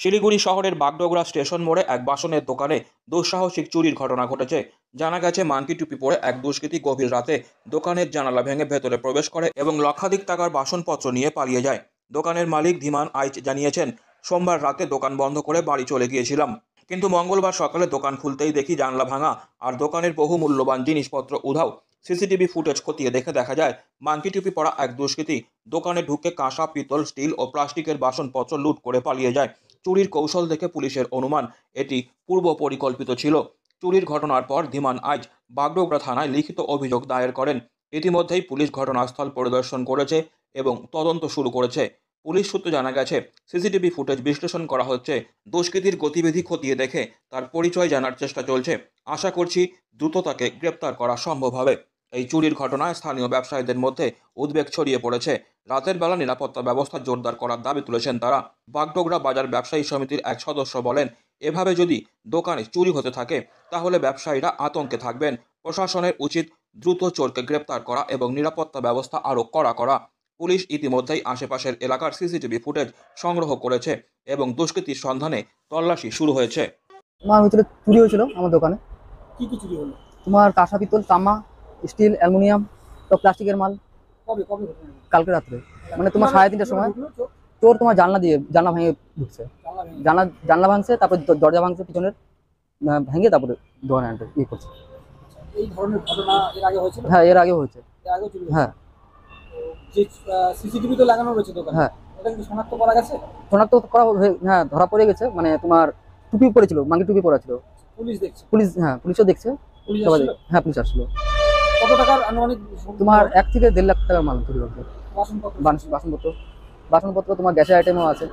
শিলিগুড়ি শহরের বাগডোগরা স্টেশন মোড়ে এক বাসনের দোকানে দুঃসাহসিক চুরির ঘটনা ঘটেছে। জানা গেছে, মাঙ্কি টুপি পরে এক দুষ্কৃতী গভীর রাতে দোকানের জানালা ভেঙে ভেতরে প্রবেশ করে এবং লক্ষাধিক টাকার বাসনপত্র নিয়ে পালিয়ে যায়। দোকানের মালিক ধীমান আইচ জানিয়েছেন, সোমবার রাতে দোকান বন্ধ করে বাড়ি চলে গিয়েছিলাম, কিন্তু মঙ্গলবার সকালে দোকান খুলতেই দেখি জানলা ভাঙা আর দোকানের বহু মূল্যবান জিনিসপত্র উধাও। সিসিটিভি ফুটেজ খতিয়ে দেখে দেখা যায়, মাঙ্কি টুপি পরা এক দুষ্কৃতী দোকানে ঢুকে কাঁসা, পিতল, স্টিল ও প্লাস্টিকের বাসনপত্র লুট করে পালিয়ে যায়। চুরির কৌশল দেখে পুলিশের অনুমান এটি পূর্ব পরিকল্পিত ছিল। চুরির ঘটনার পর ধীমান আজ বাগডোগরা থানায় লিখিত অভিযোগ দায়ের করেন। ইতিমধ্যেই পুলিশ ঘটনাস্থল পরিদর্শন করেছে এবং তদন্ত শুরু করেছে। পুলিশ সূত্রে জানা গেছে, সিসিটিভি ফুটেজ বিশ্লেষণ করা হচ্ছে, দুষ্কৃতীর গতিবিধি খতিয়ে দেখে তার পরিচয় জানার চেষ্টা চলছে। আশা করছি দ্রুত তাকে গ্রেপ্তার করা সম্ভব হবে। এই চুরির ঘটনায় স্থানীয় ব্যবসায়ীদের মধ্যে উদ্বেগ ছড়িয়ে পড়েছে। রাতের বেলা নিরাপত্তা ব্যবস্থা জোরদার করার দাবি তুলেছেন তারা। বাগডোগরা বাজার ব্যবসায়ী সমিতির এক সদস্য বলেন, এভাবে যদি দোকানে চুরি হতে থাকে তাহলে ব্যবসায়ীরা আতঙ্কে থাকবেন। প্রশাসনের উচিত দ্রুত চোরকে গ্রেপ্তার করা এবং নিরাপত্তা ব্যবস্থা আরও কড়া করা। পুলিশ ইতিমধ্যেই আশেপাশের এলাকার সিসিটিভি ফুটেজ সংগ্রহ করেছে এবং দুষ্কৃতীর সন্ধানে তল্লাশি শুরু হয়েছে। তোমার হয়েছিল চুরি হয়েছিল আমার দোকানে। কি কি চুরি হলো? তোমার কাঁসা, পিতল, তামা, স্টিল, অ্যালুমিনিয়াম, সব প্লাস্টিকের মাল। কবে কবে ঘটনা? কালকে রাত্রে, মানে তোমার 3:30টার সময় চোর তোমার জানলা ভেঙে ঢুকছে। জানলা ভাঙছে, তারপর দরজা ভাঙছে পিছনের, ভেঙে তারপরে দোকানে ইয়ে করছে। এই ধরনের ঘটনা এর আগে হয়েছিল? হ্যাঁ, এর আগেও হয়েছে। এর আগেও চুরি হয়েছে? হ্যাঁ। যে সিসিটিভি তো লাগানো রয়েছে দোকানে, হ্যাঁ। এটা কি শনাক্ত করা গেছে? শনাক্ত করা হ্যাঁ, ধরা পড়ে গেছে। মানে তোমার টুপি পরেছিল, মাঙ্কি টুপি পরা ছিল। পুলিশ দেখছে? পুলিশ, হ্যাঁ, পুলিশও দেখছে। পুলিশ সবাই, আসলো? হ্যাঁ, পুলিশ আসলো। কত টাকার আনুমানিক? তোমার 1 থেকে 1.5 লাখ টাকার মাল চুরি করছে। বাসনপত্র? বাসনপত্র তোমার গ্যাসের আইটেমও আছে।